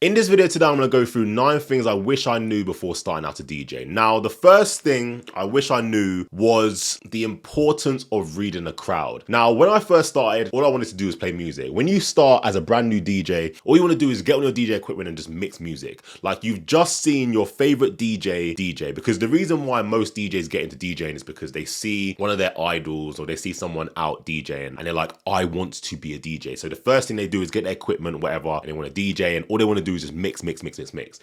In this video today, I'm going to go through 9 things I wish I knew before starting out to DJ. Now, the first thing I wish I knew was the importance of reading a crowd. Now, when I first started, all I wanted to do was play music. When you start as a brand new DJ, all you want to do is get on your DJ equipment and just mix music. Like you've just seen your favorite DJ, because the reason why most DJs get into DJing is because they see one of their idols or they see someone out DJing and they're like, I want to be a DJ. So the first thing they do is get their equipment, whatever, and they want to DJ, and all they want to do is just mix.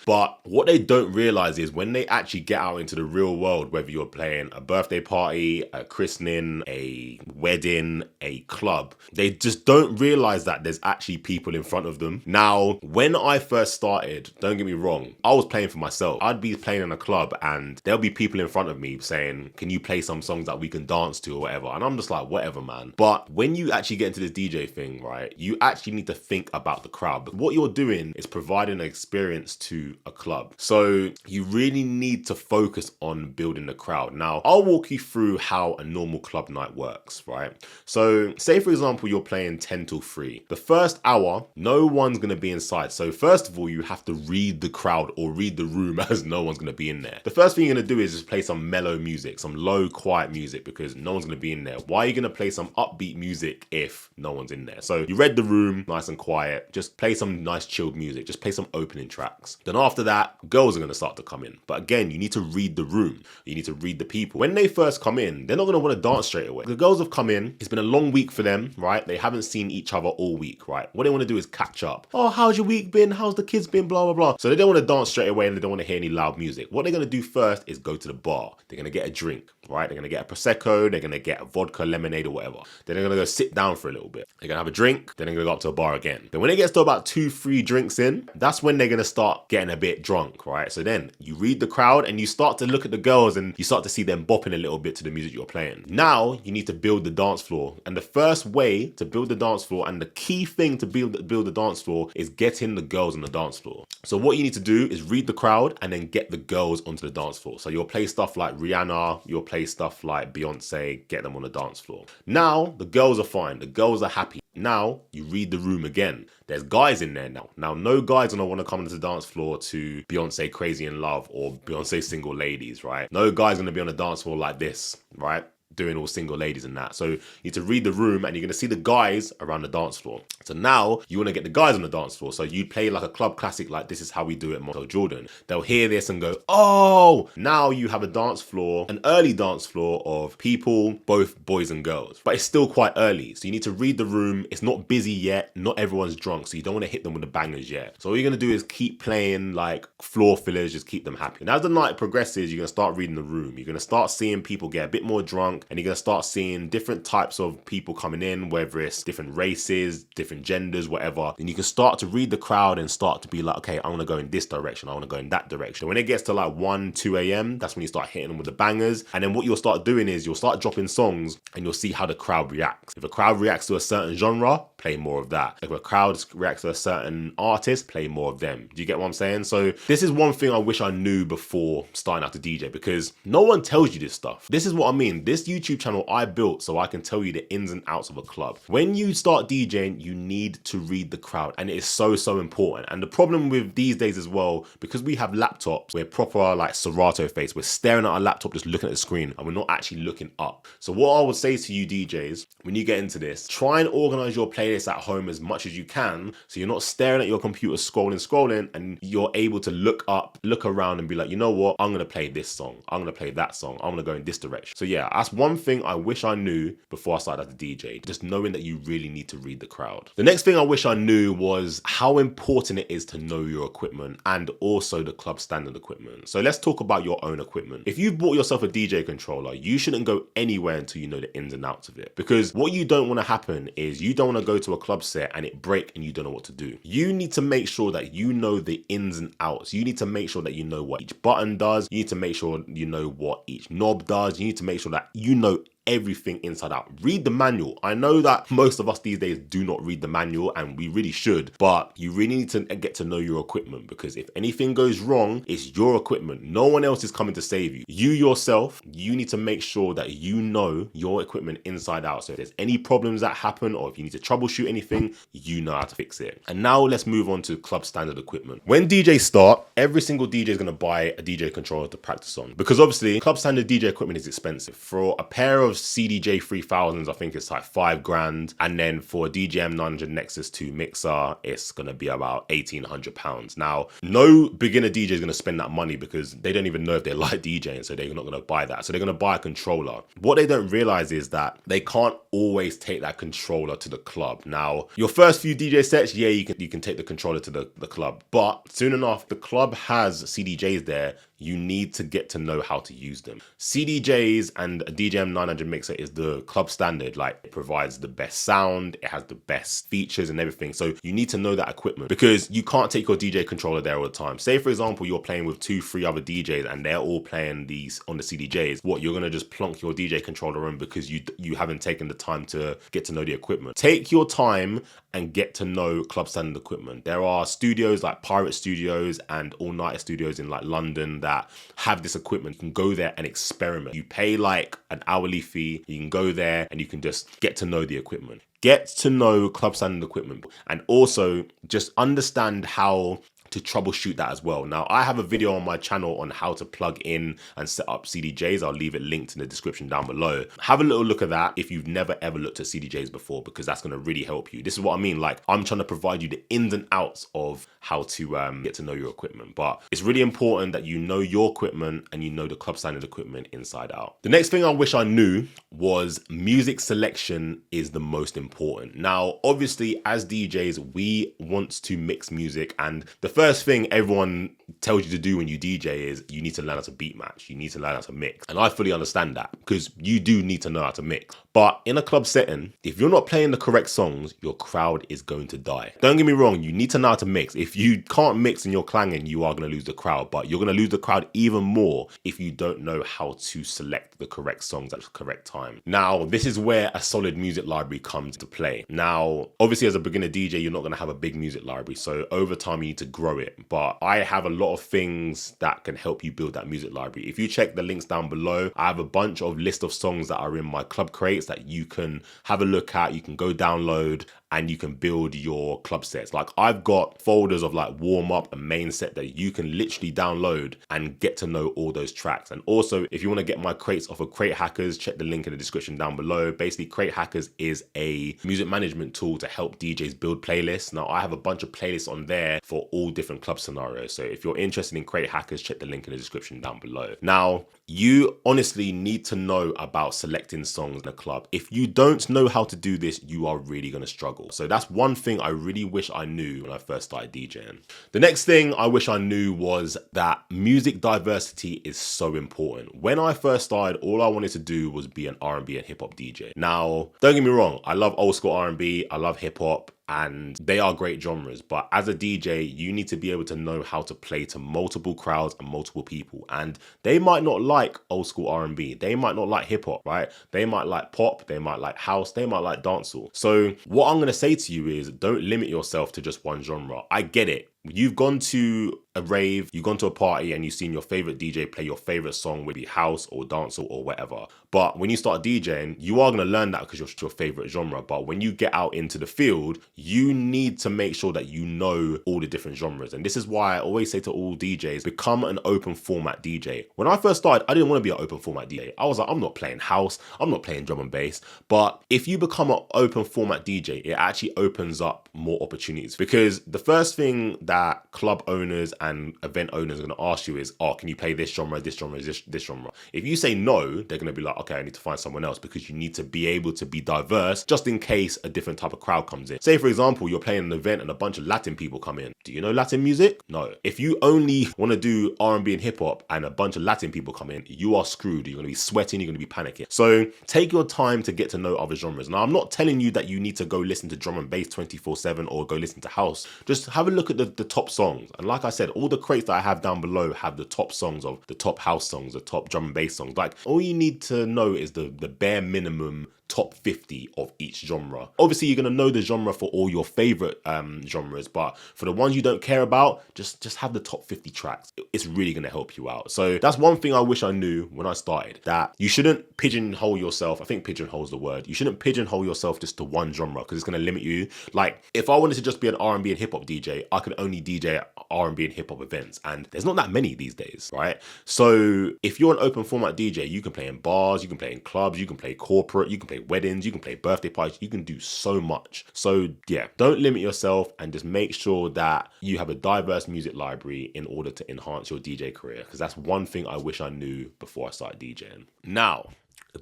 But what they don't realize is when they actually get out into the real world, whether you're playing a birthday party, a christening, a wedding, a club, they just don't realize that there's actually people in front of them. Now, when I first started, don't get me wrong, I was playing for myself. I'd be playing in a club and there'll be people in front of me saying, can you play some songs that we can dance to or whatever? And I'm just like, whatever, man. But when you actually get into this DJ thing, right, you actually need to think about the crowd. But what you're doing is providing an experience to a club. So you really need to focus on building the crowd. Now, I'll walk you through how a normal club night works, right? So say, for example, you're playing 10 till 3. The first hour, no one's going to be inside. So first of all, you have to read the crowd or read the room as no one's going to be in there. The first thing you're going to do is just play some mellow music, some low, quiet music, because no one's going to be in there. Why are you going to play some upbeat music if no one's in there? So you read the room, nice and quiet, just play some nice chilled music, just play some opening tracks. Then after that, girls are going to start to come in. But again, you need to read the room. You need to read the people. When they first come in, they're not going to want to dance straight away. The girls have come in. It's been a long week for them, right? They haven't seen each other all week, right? What they want to do is catch up. Oh, how's your week been? How's the kids been? Blah, blah, blah. So they don't want to dance straight away and they don't want to hear any loud music. What they're going to do first is go to the bar. They're going to get a drink, right? They're going to get a Prosecco. They're going to get a vodka, lemonade or whatever. Then they're going to go sit down for a little bit. They're going to have a drink. Then they're going to go up to a bar again. Then when it gets to about 2-3 drinks in, that's when they're going to start getting a bit drunk, right? So then you read the crowd and you start to look at the girls and you start to see them bopping a little bit to the music you're playing. Now you need to build the dance floor. And the first way to build the dance floor and the key thing to build the dance floor is getting the girls on the dance floor. So what you need to do is read the crowd and then get the girls onto the dance floor. So you'll play stuff like Rihanna, you'll play stuff like Beyonce, get them on the dance floor. Now the girls are fine. The girls are happy. Now you read the room again. There's guys in there now. Now no guy's gonna want to come into the dance floor to Beyonce Crazy in Love or Beyonce Single Ladies, right? No guy's gonna be on the dance floor like this, right? Doing all single ladies and that. So you need to read the room and you're going to see the guys around the dance floor. So now you want to get the guys on the dance floor. So you play like a club classic like This Is How We Do It, Michael Jordan. They'll hear this and go, oh, now you have a dance floor, an early dance floor of people, both boys and girls. But it's still quite early. So you need to read the room. It's not busy yet. Not everyone's drunk. So you don't want to hit them with the bangers yet. So all you're going to do is keep playing like floor fillers, just keep them happy. And as the night progresses, you're going to start reading the room. You're going to start seeing people get a bit more drunk. And you're going to start seeing different types of people coming in, whether it's different races, different genders, whatever. And you can start to read the crowd and start to be like, okay, I want to go in this direction. I want to go in that direction. When it gets to like 1, 2 a.m., that's when you start hitting them with the bangers. And then what you'll start doing is you'll start dropping songs and you'll see how the crowd reacts. If a crowd reacts to a certain genre, play more of that. If a crowd reacts to a certain artist, play more of them. Do you get what I'm saying? So this is one thing I wish I knew before starting out to DJ, because no one tells you this stuff. This is what I mean. This YouTube channel I built so I can tell you the ins and outs of a club. When you start DJing, you need to read the crowd, and it is so important. And the problem with these days as well, because we have laptops, we're proper like Serato face. We're staring at our laptop, just looking at the screen, and we're not actually looking up. So what I would say to you DJs, when you get into this, try and organize your playlist at home as much as you can, so you're not staring at your computer scrolling, and you're able to look up, look around and be like, you know what, I'm gonna play this song, I'm gonna play that song, I'm gonna go in this direction. So yeah, that's one thing I wish I knew before I started as a DJ, just knowing that you really need to read the crowd. The next thing I wish I knew was how important it is to know your equipment and also the club standard equipment. So let's talk about your own equipment. If you've bought yourself a DJ controller, you shouldn't go anywhere until you know the ins and outs of it, because what you don't want to happen is you don't want to go to a club set and it break and you don't know what to do. You need to make sure that you know the ins and outs. You need to make sure that you know what each button does. You need to make sure you know what each knob does. You need to make sure that you know everything inside out. Read the manual. I know that most of us these days do not read the manual, and we really should, but you really need to get to know your equipment, because if anything goes wrong, it's your equipment. No one else is coming to save you. You yourself, you need to make sure that you know your equipment inside out. So if there's any problems that happen, or if you need to troubleshoot anything, you know how to fix it. And now let's move on to club standard equipment. When DJs start, every single DJ is going to buy a DJ controller to practice on, because obviously club standard DJ equipment is expensive. For a pair of CDJ 3000s, I think it's like £5,000, and then for a DJM 900 Nexus 2 mixer, it's going to be about £1,800. Now, no beginner DJ is going to spend that money, because they don't even know if they like DJing, so they're not going to buy that. So they're going to buy a controller. What they don't realize is that they can't always take that controller to the club. Now, your first few DJ sets, yeah, you can take the controller to the club, but soon enough, the club has CDJs there. You need to get to know how to use them. CDJs and a DJM 900 mixer is the club standard. Like, it provides the best sound, it has the best features and everything. So you need to know that equipment, because you can't take your DJ controller there all the time. Say for example, you're playing with 2-3 other DJs and they're all playing these on the CDJs. What, you're gonna just plonk your DJ controller in because you haven't taken the time to get to know the equipment? Take your time and get to know club standard equipment. There are studios like Pirate Studios and All Nighter Studios in like London that have this equipment. You can go there and experiment. You pay like an hourly fee. You can go there and you can just get to know the equipment. Get to know club standard equipment, and also just understand how to troubleshoot that as well. Now, I have a video on my channel on how to plug in and set up CDJs. I'll leave it linked in the description down below. Have a little look at that if you've never ever looked at CDJs before, because that's going to really help you. This is what I mean. Like, I'm trying to provide you the ins and outs of how to get to know your equipment. But it's really important that you know your equipment and you know the club standard equipment inside out. The next thing I wish I knew was music selection is the most important. Now, obviously, as DJs, we want to mix music, and the first thing everyone tells you to do when you DJ is you need to learn how to beat match. You need to learn how to mix. And I fully understand that, because you do need to know how to mix. But in a club setting, if you're not playing the correct songs, your crowd is going to die. Don't get me wrong, you need to know how to mix. If you can't mix and you're clanging, you are going to lose the crowd. But you're going to lose the crowd even more if you don't know how to select the correct songs at the correct time. Now, this is where a solid music library comes to play. Now, obviously, as a beginner DJ, you're not going to have a big music library. So over time, you need to grow it. But I have a lot of things that can help you build that music library. If you check the links down below, I have a bunch of list of songs that are in my club crates that you can have a look at. You can go download and you can build your club sets. Like, I've got folders of like warm up and main set that you can literally download and get to know all those tracks. And also, if you want to get my crates off of Crate Hackers, check the link in the description down below. Basically, Crate Hackers is a music management tool to help DJs build playlists. Now, I have a bunch of playlists on there for all different club scenarios. So if you're interested in Crate Hackers, check the link in the description down below. Now, you honestly need to know about selecting songs in a club. If you don't know how to do this, you are really going to struggle. So that's one thing I really wish I knew when I first started DJing. The next thing I wish I knew was that music diversity is so important. When I first started, all I wanted to do was be an R&B and hip hop DJ. Now, don't get me wrong, I love old school R&B, I love hip hop, and they are great genres. But as a DJ, you need to be able to know how to play to multiple crowds and multiple people. And they might not like old school R&B. They might not like hip hop, right? They might like pop. They might like house. They might like dancehall. So what I'm going to say to you is don't limit yourself to just one genre. I get it. You've gone to a rave, you've gone to a party and you've seen your favorite DJ play your favorite song, whether it be house or dancehall or whatever. But when you start DJing, you are going to learn that because it's your favorite genre. But when you get out into the field, you need to make sure that you know all the different genres. And this is why I always say to all DJs, become an open format DJ. When I first started, I didn't want to be an open format DJ. I was like, I'm not playing house, I'm not playing drum and bass. But if you become an open format DJ, it actually opens up more opportunities, because the first thing that club owners and event owners are going to ask you is, oh, can you play this genre, this genre, this genre? If you say no, they're going to be like, okay, I need to find someone else, because you need to be able to be diverse just in case a different type of crowd comes in. Say, for example, you're playing an event and a bunch of Latin people come in. Do you know Latin music? No. If you only want to do R&B and hip hop and a bunch of Latin people come in, you are screwed. You're going to be sweating, you're going to be panicking. So take your time to get to know other genres. Now, I'm not telling you that you need to go listen to drum and bass 24/7 or go listen to house. Just have a look at the top songs. And like I said, all the crates that I have down below have the top songs of the top house songs, the top drum and bass songs. Like, all you need to know is the bare minimum top 50 of each genre. Obviously, you're going to know the genre for all your favorite genres, but for the ones you don't care about, just have the top 50 tracks. It's really going to help you out. So that's one thing I wish I knew when I started, that you shouldn't pigeonhole yourself. I think pigeonhole's the word. You shouldn't pigeonhole yourself just to one genre, because it's going to limit you. Like, if I wanted to just be an R&B and hip hop DJ, I could only DJ at R&B and hip hop events, and there's not that many these days, right? So if you're an open format DJ, you can play in bars, you can play in clubs, you can play corporate, you can play weddings, you can play birthday parties, you can do so much. So yeah, don't limit yourself, and just make sure that you have a diverse music library in order to enhance your DJ career, because that's one thing I wish I knew before I started DJing. Now,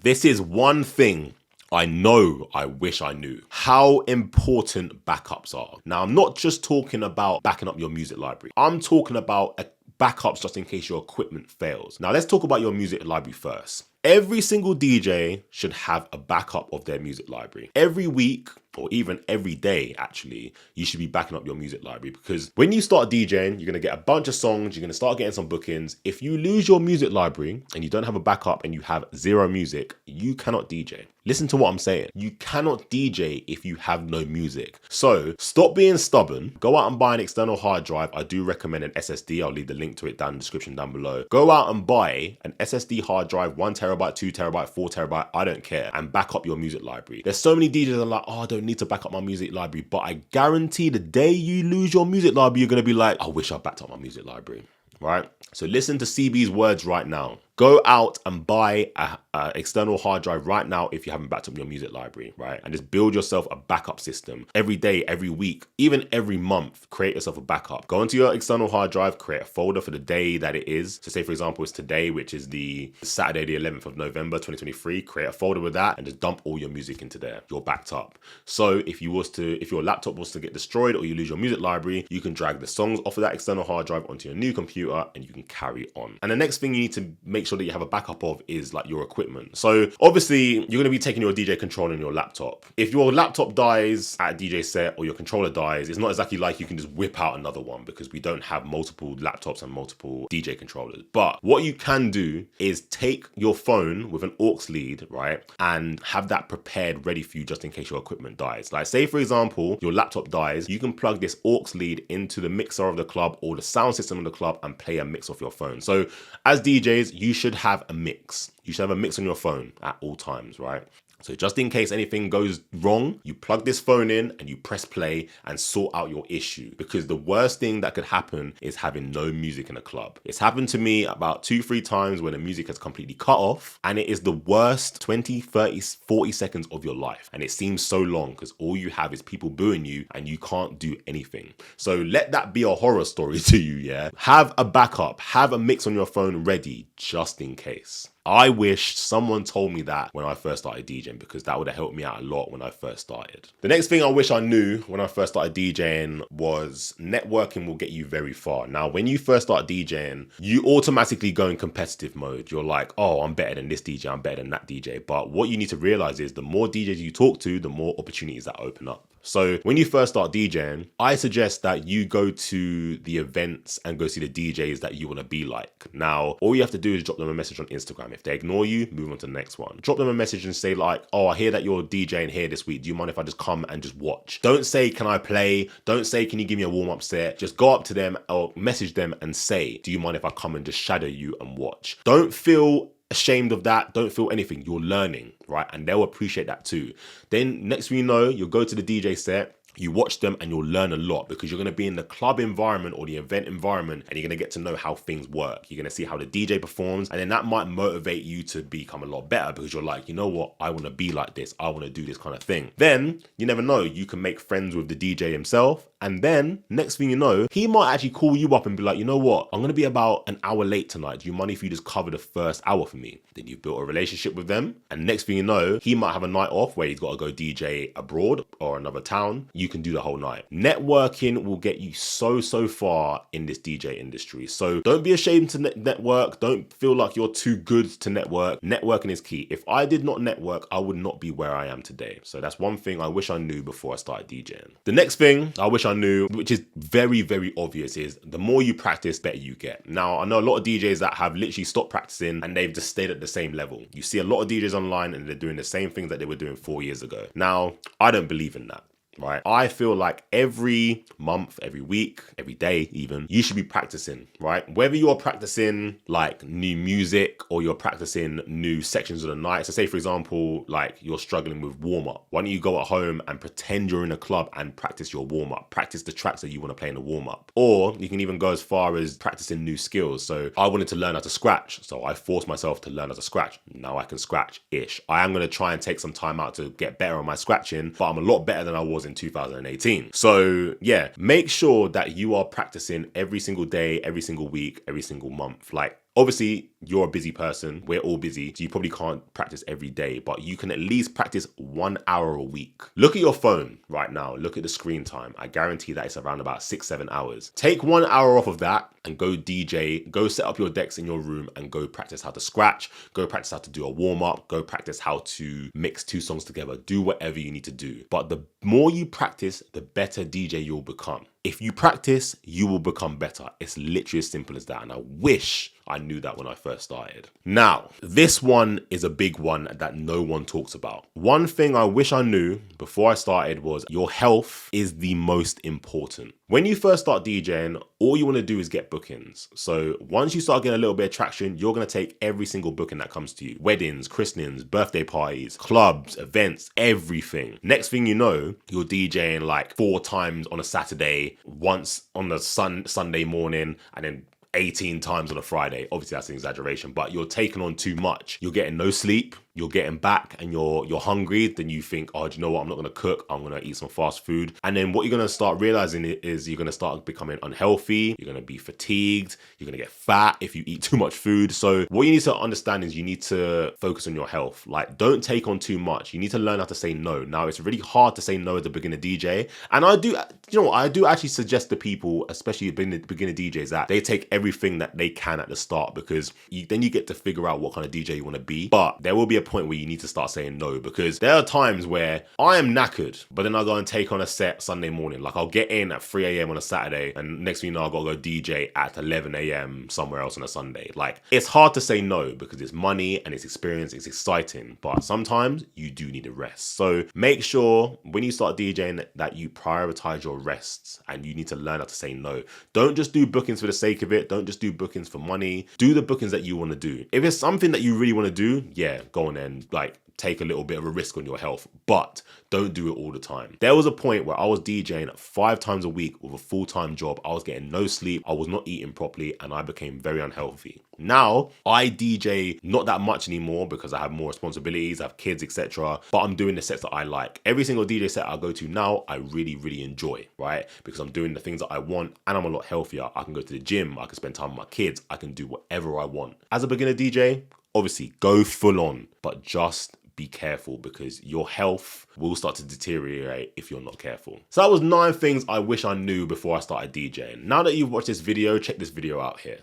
this is one thing I know I wish I knew: how important backups are. Now, I'm not just talking about backing up your music library. I'm talking about backups just in case your equipment fails. Now, let's talk about your music library first. Every single DJ should have a backup of their music library. Every week, or even every day, actually, you should be backing up your music library, because when you start DJing, you're going to get a bunch of songs, you're going to start getting some bookings. If you lose your music library and you don't have a backup and you have zero music, you cannot DJ. Listen to what I'm saying. You cannot DJ if you have no music. So stop being stubborn. Go out and buy an external hard drive. I do recommend an SSD. I'll leave the link to it down in the description down below. Go out and buy an SSD hard drive, 1 terabyte, 2 terabyte, 4 terabyte, I don't care, and back up your music library. There's so many DJs that are like, oh, I don't need to back up my music library, but I guarantee the day you lose your music library, you're gonna be like, I wish I backed up my music library, right? So listen to CB's words right now. Go out and buy a external hard drive right now if you haven't backed up your music library, right? And just build yourself a backup system. Every day, every week, even every month, create yourself a backup. Go into your external hard drive, create a folder for the day that it is. So say, for example, it's today, which is the Saturday, the 11th of November, 2023. Create a folder with that and just dump all your music into there. You're backed up. So if your laptop was to get destroyed or you lose your music library, you can drag the songs off of that external hard drive onto your new computer and you can carry on. And the next thing you need to make sure that you have a backup of is like your equipment. So obviously you're going to be taking your DJ controller in your laptop. If your laptop dies at a DJ set or your controller dies, it's not exactly like you can just whip out another one, because we don't have multiple laptops and multiple DJ controllers. But what you can do is take your phone with an aux lead, right, and have that prepared ready for you just in case your equipment dies. Like, say for example, your laptop dies, you can plug this aux lead into the mixer of the club or the sound system of the club and play a mix off your phone. So as DJs, you should have a mix. You should have a mix on your phone at all times, right? So just in case anything goes wrong, you plug this phone in and you press play and sort out your issue. Because the worst thing that could happen is having no music in a club. It's happened to me about 2-3 times when the music has completely cut off, and it is the worst 20, 30, 40 seconds of your life. And it seems so long because all you have is people booing you and you can't do anything. So let that be a horror story to you, yeah? Have a backup, have a mix on your phone ready just in case. I wish someone told me that when I first started DJing, because that would have helped me out a lot when I first started. The next thing I wish I knew when I first started DJing was networking will get you very far. Now, when you first start DJing, you automatically go in competitive mode. You're like, oh, I'm better than this DJ, I'm better than that DJ. But what you need to realize is the more DJs you talk to, the more opportunities that open up. So when you first start DJing, I suggest that you go to the events and go see the DJs that you want to be like. Now, all you have to do is drop them a message on Instagram. If they ignore you, move on to the next one. Drop them a message and say like, oh, I hear that you're DJing here this week. Do you mind if I just come and just watch? Don't say, can I play? Don't say, can you give me a warm-up set? Just go up to them or message them and say, do you mind if I come and just shadow you and watch? Don't feel ashamed of that. Don't feel anything. You're learning, right? And they'll appreciate that too. Then next thing you know, you'll go to the DJ set, you watch them and you'll learn a lot, because you're going to be in the club environment or the event environment and you're going to get to know how things work. You're going to see how the DJ performs, and then that might motivate you to become a lot better, because you're like, you know what, I want to be like this. I want to do this kind of thing. Then you never know, you can make friends with the DJ himself. And then next thing you know, he might actually call you up and be like, you know what, I'm going to be about an hour late tonight. Do you mind if you just cover the first hour for me? Then you've built a relationship with them. And next thing you know, he might have a night off where he's got to go DJ abroad or another town. you can do the whole night. Networking will get you so far in this DJ industry. So don't be ashamed to network. Don't feel like you're too good to network. Networking is key. If I did not network, I would not be where I am today. So that's one thing I wish I knew before I started DJing. The next thing I wish I knew, which is very obvious, is the more you practice, better you get. Now, I know a lot of DJs that have literally stopped practicing and they've just stayed at the same level. You see a lot of DJs online and they're doing the same things that they were doing 4 years ago. Now, I don't believe in that. Right? I feel like every month, every week, every day even, you should be practicing, right? Whether you're practicing like new music or you're practicing new sections of the night. So say for example, like you're struggling with warm up. Why don't you go at home and pretend you're in a club and practice your warm up? Practice the tracks that you want to play in the warm up. Or you can even go as far as practicing new skills. So I wanted to learn how to scratch. So I forced myself to learn how to scratch. Now I can scratch-ish. I am going to try and take some time out to get better on my scratching, but I'm a lot better than I was in 2018. So yeah, make sure that you are practicing every single day, every single week, every single month. Like, obviously, you're a busy person. We're all busy. So you probably can't practice every day, but you can at least practice 1 hour a week. Look at your phone right now. Look at the screen time. I guarantee that it's around about 6-7 hours. Take 1 hour off of that and go DJ. Go set up your decks in your room and go practice how to scratch. Go practice how to do a warm up. Go practice how to mix 2 songs together. Do whatever you need to do. But the more you practice, the better DJ you'll become. If you practice, you will become better. It's literally as simple as that. And I wish I knew that when I first started. Now, this one is a big one that no one talks about. One thing I wish I knew before I started was your health is the most important. When you first start DJing, all you want to do is get bookings. So once you start getting a little bit of traction, you're going to take every single booking that comes to you. Weddings, christenings, birthday parties, clubs, events, everything. Next thing you know, you're DJing like 4 times on a Saturday, once on the Sunday morning, and then 18 times on a Friday. Obviously that's an exaggeration, but you're taking on too much. You're getting no sleep. You're getting back and you're hungry. Then you think, oh, do you know what? I'm not going to cook. I'm going to eat some fast food. And then what you're going to start realizing is you're going to start becoming unhealthy. You're going to be fatigued. You're going to get fat if you eat too much food. So what you need to understand is you need to focus on your health. Like, don't take on too much. You need to learn how to say no. Now, it's really hard to say no as a beginner DJ. And I do actually suggest to people, especially beginner DJs, that they take everything that they can at the start, because then you get to figure out what kind of DJ you want to be. But there will be a point where you need to start saying no, because there are times where I am knackered, but then I go and take on a set Sunday morning. Like, I'll get in at 3 a.m. on a Saturday, and next thing you know, I've got to go DJ at 11 a.m. somewhere else on a Sunday. Like, it's hard to say no because it's money and it's experience, it's exciting, but sometimes you do need a rest. So make sure when you start DJing that you prioritize your rests, and you need to learn how to say no. Don't just do bookings for the sake of it. Don't just do bookings for money. Do the bookings that you want to do. If it's something that you really want to do, yeah, go on and like take a little bit of a risk on your health, but don't do it all the time. There was a point where I was DJing 5 times a week with a full-time job. I was getting no sleep. I was not eating properly, and I became very unhealthy. Now I DJ not that much anymore because I have more responsibilities, I have kids, etc. But I'm doing the sets that I like. Every single DJ set I go to now, I really enjoy, right? Because I'm doing the things that I want and I'm a lot healthier. I can go to the gym, I can spend time with my kids, I can do whatever I want. As a beginner DJ, obviously go full on, but just be careful because your health will start to deteriorate if you're not careful. So that was 9 things I wish I knew before I started DJing. Now that you've watched this video, check this video out here.